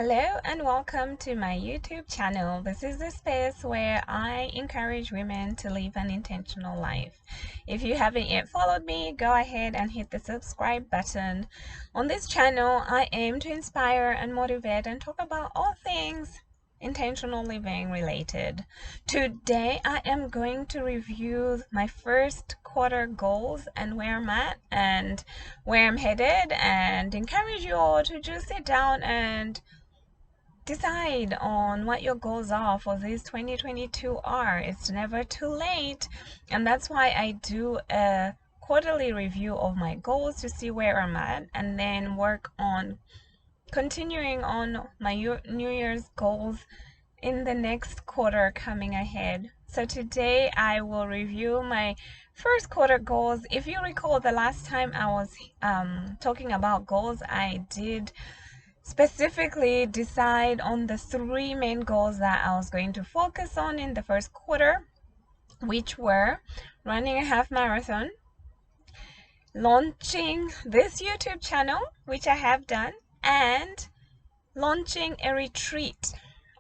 Hello and welcome to my YouTube channel. This is the space where I encourage women to live an intentional life. If you haven't yet followed me, go ahead and hit the subscribe button. On this channel, I aim to inspire and motivate and talk about all things intentional living related. Today, I am going to review my first quarter goals and where I'm at and where I'm headed, and encourage you all to just sit down and decide on what your goals are for this 2022 are. It's never too late, and that's why I do a quarterly review of my goals to see where I'm at, and then work on continuing on my New Year's goals in the next quarter coming ahead. So today I will review my first quarter goals. If you recall, the last time I was talking about goals, I did specifically decide on the three main goals that I was going to focus on in the first quarter, which were running a half marathon, launching this YouTube channel, which I have done, and launching a retreat,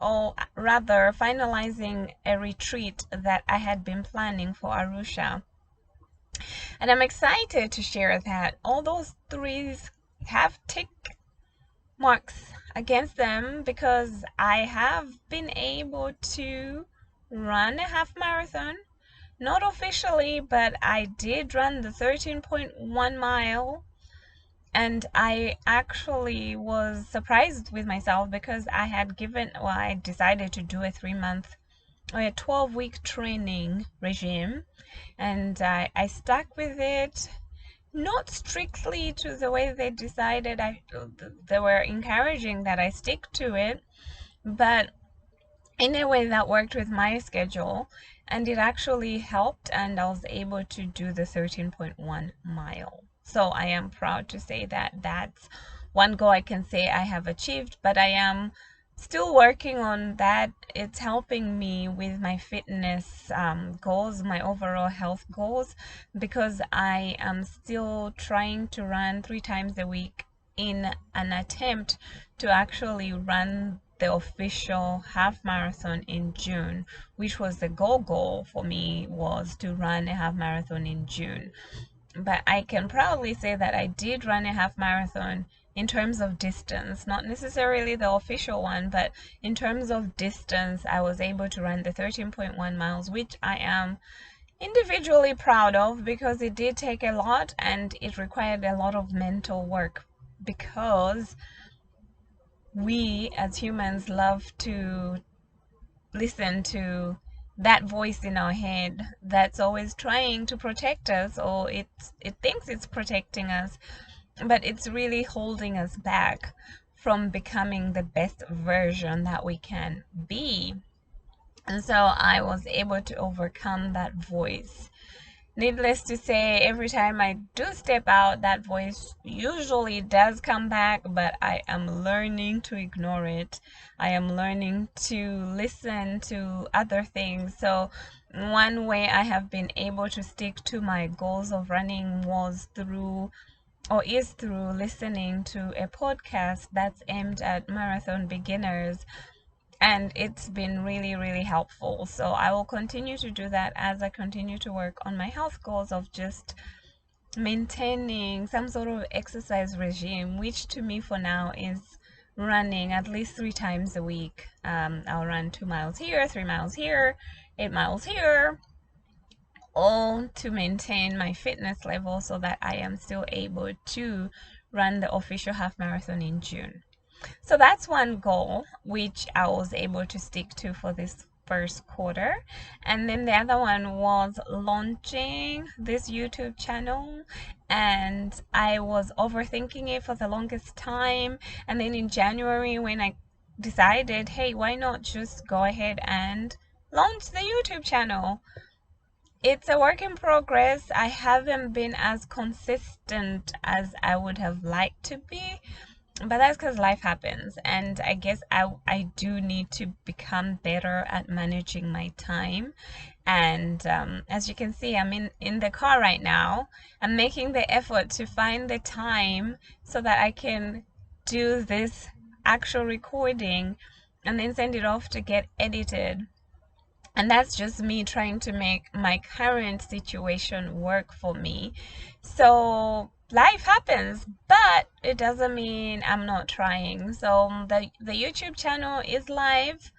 or rather finalizing a retreat that I had been planning for Arusha. And I'm excited to share that all those three have tick marks against them, because I have been able to run a half marathon, not officially, but I did run the 13.1 mile, and I actually was surprised with myself because I decided to do a 12-week training regime, and I stuck with it. Not strictly to the way they decided. They were encouraging that I stick to it, but in a way that worked with my schedule, and it actually helped, and I was able to do the 13.1 mile. So I am proud to say that that's one goal I can say I have achieved, but I am still working on that. It's helping me with my fitness goals, my overall health goals, because I am still trying to run 3 times a week in an attempt to actually run the official half marathon in June, which was the goal for me, was to run a half marathon in June. But I can proudly say that I did run a half marathon in terms of distance, not necessarily the official one, but in terms of distance, I was able to run the 13.1 miles, which I am individually proud of, because it did take a lot and it required a lot of mental work, because we as humans love to listen to that voice in our head that's always trying to protect us, or it thinks it's protecting us, but it's really holding us back from becoming the best version that we can be. And so I was able to overcome that voice. Needless to say, every time I do step out, that voice usually does come back, but I am learning to ignore it. I am learning to listen to other things. So one way I have been able to stick to my goals of running is through listening to a podcast that's aimed at marathon beginners, and it's been really helpful. So I will continue to do that as I continue to work on my health goals of just maintaining some sort of exercise regime, which to me for now is running at least 3 times a week. I'll run 2 miles here, 3 miles here, 8 miles here, all to maintain my fitness level so that I am still able to run the official half marathon in June. So that's one goal which I was able to stick to for this first quarter. And then the other one was launching this YouTube channel, and I was overthinking it for the longest time. And then in January, when I decided, hey, why not just go ahead and launch the YouTube channel? It's a work in progress. I haven't been as consistent as I would have liked to be, but that's because life happens, and I guess I do need to become better at managing my time. And as you can see, I'm in the car right now. I'm making the effort to find the time so that I can do this actual recording and then send it off to get edited. And that's just me trying to make my current situation work for me. So life happens, but it doesn't mean I'm not trying. So the YouTube channel is live.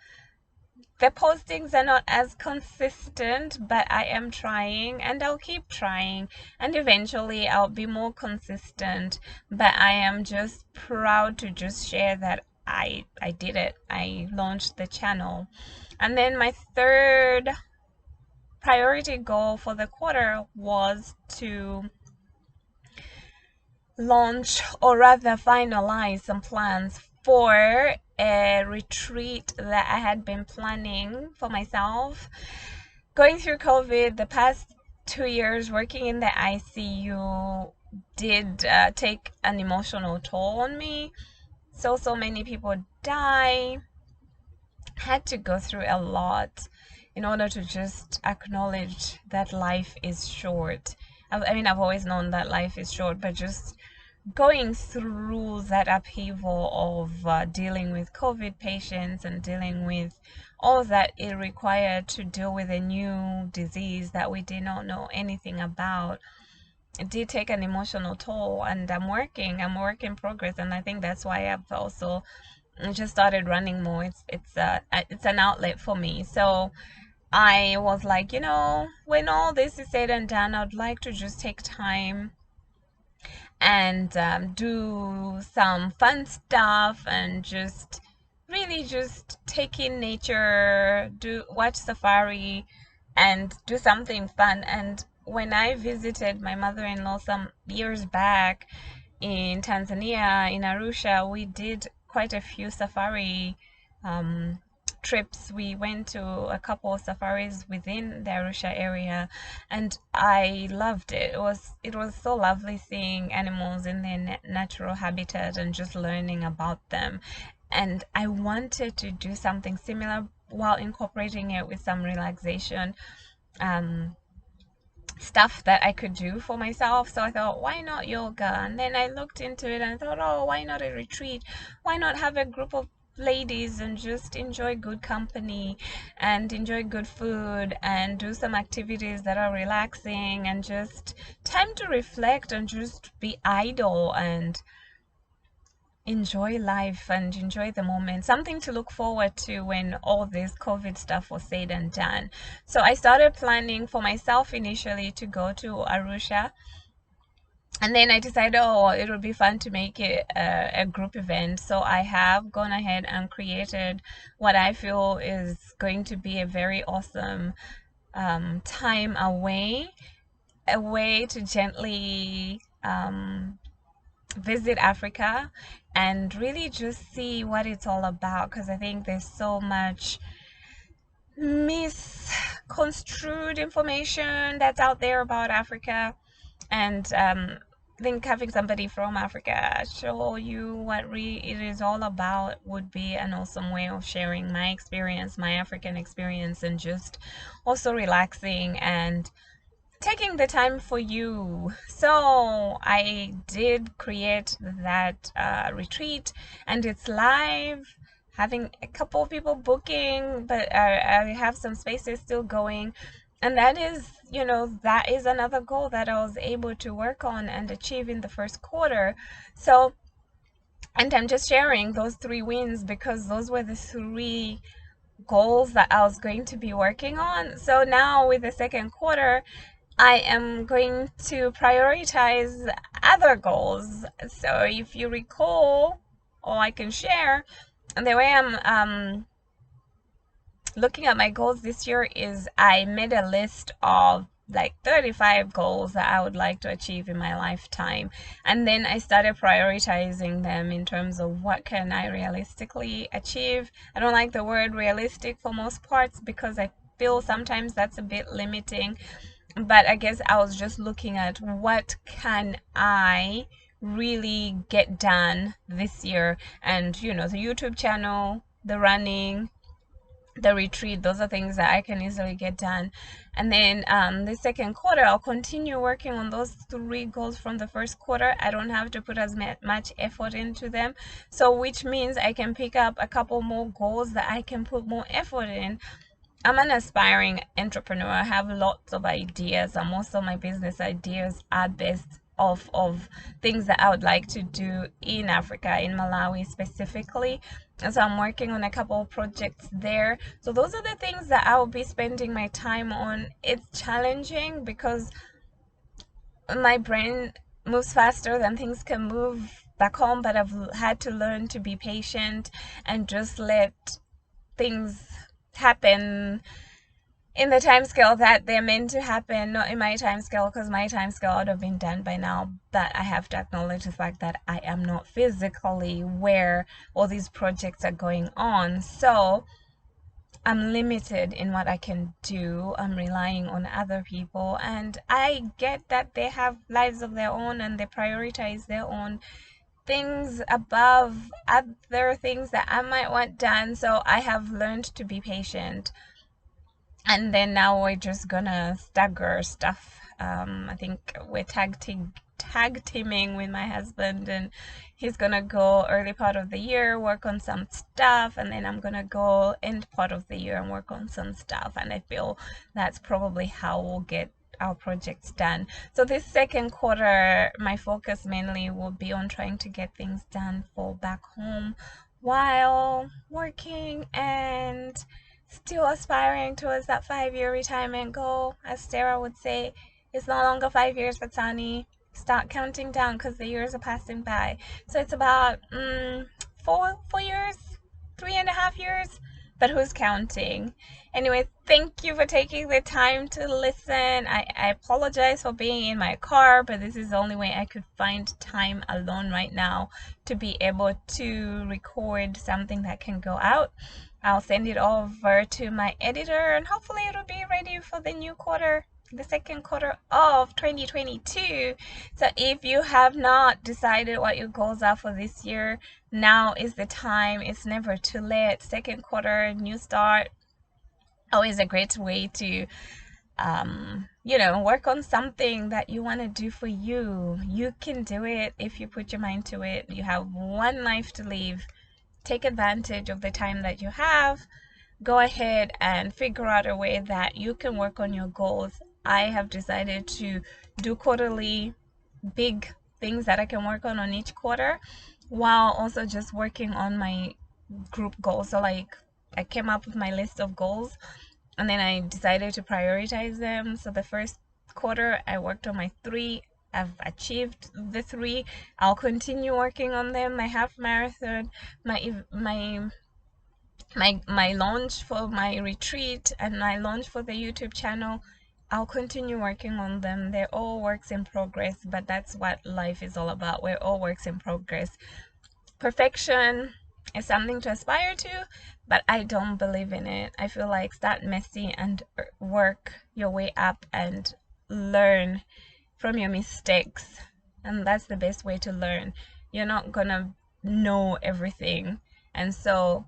The postings are not as consistent, but I am trying and I'll keep trying, and eventually I'll be more consistent. But I am just proud to just share that I did it. I launched the channel. And then my third priority goal for the quarter was to launch, or rather finalize, some plans for a retreat that I had been planning for myself. Going through COVID, the past 2 years working in the ICU did take an emotional toll on me. So many people die. Had to go through a lot in order to just acknowledge that life is short. I mean, I've always known that life is short, but just going through that upheaval of dealing with COVID patients and dealing with all that it required to deal with a new disease that we did not know anything about, it did take an emotional toll. And I'm a work in progress, and I think that's why I've also just started running more. It's an outlet for me. So I was like, when all this is said and done, I'd like to just take time and do some fun stuff, and just really just take in nature, watch safari, and do something fun. And when I visited my mother-in-law some years back in Tanzania, in Arusha, we did quite a few safari trips. We went to a couple of safaris within the Arusha area, and I loved it. It was so lovely seeing animals in their natural habitat and just learning about them. And I wanted to do something similar while incorporating it with some relaxation stuff that I could do for myself. So I thought, why not yoga? And then I looked into it and I thought, oh, why not a retreat? Why not have a group of ladies and just enjoy good company and enjoy good food and do some activities that are relaxing, and just time to reflect and just be idle and enjoy life and enjoy the moment, something to look forward to when all this COVID stuff was said and done. So I started planning for myself initially to go to Arusha, and then I decided, oh, it would be fun to make it a group event. So I have gone ahead and created what I feel is going to be a very awesome time away, a way to gently visit Africa and really just see what it's all about, because I think there's so much misconstrued information that's out there about Africa. And I think having somebody from Africa show you what it is all about would be an awesome way of sharing my experience, my African experience, and just also relaxing and taking the time for you. So I did create that retreat, and it's live, having a couple of people booking, but I have some spaces still going. And that is, that is another goal that I was able to work on and achieve in the first quarter. So, and I'm just sharing those 3 wins because those were the 3 goals that I was going to be working on. So now with the second quarter, I am going to prioritize other goals. So if you recall, or I can share, the way I'm looking at my goals this year is I made a list of like 35 goals that I would like to achieve in my lifetime, and then I started prioritizing them in terms of what can I realistically achieve. I don't like the word realistic for most parts because I feel sometimes that's a bit limiting, but I guess I was just looking at what can I really get done this year. And the YouTube channel, the running, the retreat. Those are things that I can easily get done. And then the second quarter, I'll continue working on those 3 goals from the first quarter. I don't have to put as much effort into them, so which means I can pick up a couple more goals that I can put more effort in. I'm an aspiring entrepreneur. I have lots of ideas, and most of my business ideas are based off of things that I would like to do in Africa, in Malawi specifically. And so I'm working on a couple of projects there. So those are the things that I will be spending my time on. It's challenging because my brain moves faster than things can move back home, but I've had to learn to be patient and just let things happen in the time scale that they're meant to happen, not in my time scale, because my time scale would have been done by now. But I have to acknowledge the fact that I am not physically where all these projects are going on, so I'm limited in what I can do. I'm relying on other people, and I get that they have lives of their own and they prioritize their own things above other things that I might want done. So I have learned to be patient, and then now we're just gonna stagger stuff. I think we're tag teaming with my husband, and he's gonna go early part of the year work on some stuff, and then I'm gonna go end part of the year and work on some stuff. And I feel that's probably how we'll get our projects done. So this second quarter, my focus mainly will be on trying to get things done for back home while working and still aspiring towards that 5-year retirement goal. As Sarah would say, it's no longer 5 years, but Tani, start counting down because the years are passing by. So it's about 4 years, 3.5 years, but who's counting? Anyway, thank you for taking the time to listen. I apologize for being in my car, but this is the only way I could find time alone right now to be able to record something that can go out. I'll send it over to my editor, and hopefully it'll be ready for the new quarter, the second quarter of 2022. So if you have not decided what your goals are for this year, now is the time. It's never too late. Second quarter, new start, always a great way to work on something that you want to do for you. You can do it if you put your mind to it. You have one life to live. Take advantage of the time that you have. Go ahead and figure out a way that you can work on your goals. I have decided to do quarterly big things that I can work on each quarter, while also just working on my group goals. So like, I came up with my list of goals, and then I decided to prioritize them. So the first quarter I worked on my 3. I've achieved the 3. I'll continue working on them. My half marathon, my launch for my retreat, and my launch for the YouTube channel, I'll continue working on them. They're all works in progress, but that's what life is all about. We're all works in progress. Perfection is something to aspire to, but I don't believe in it. I feel like start messy and work your way up and learn from your mistakes. And that's the best way to learn. You're not gonna know everything. And so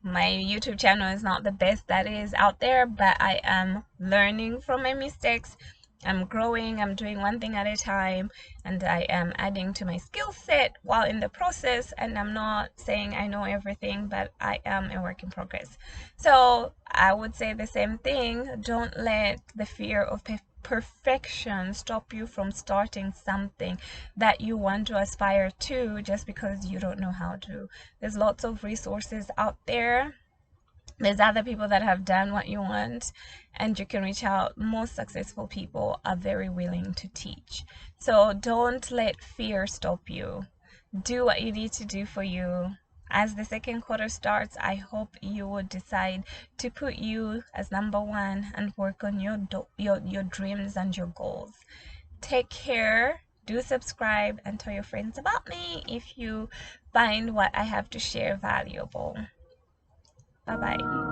my YouTube channel is not the best that is out there, but I am learning from my mistakes. I'm growing, I'm doing one thing at a time, and I am adding to my skill set while in the process. And I'm not saying I know everything, but I am a work in progress. So I would say the same thing. Don't let the fear of perfection stop you from starting something that you want to aspire to just because you don't know how to. There's lots of resources out there. There's other people that have done what you want, and you can reach out. Most successful people are very willing to teach. So don't let fear stop you. Do what you need to do for you. As the second quarter starts, I hope you will decide to put you as number 1 and work on your dreams and your goals. Take care. Do subscribe and tell your friends about me if you find what I have to share valuable. Bye-bye.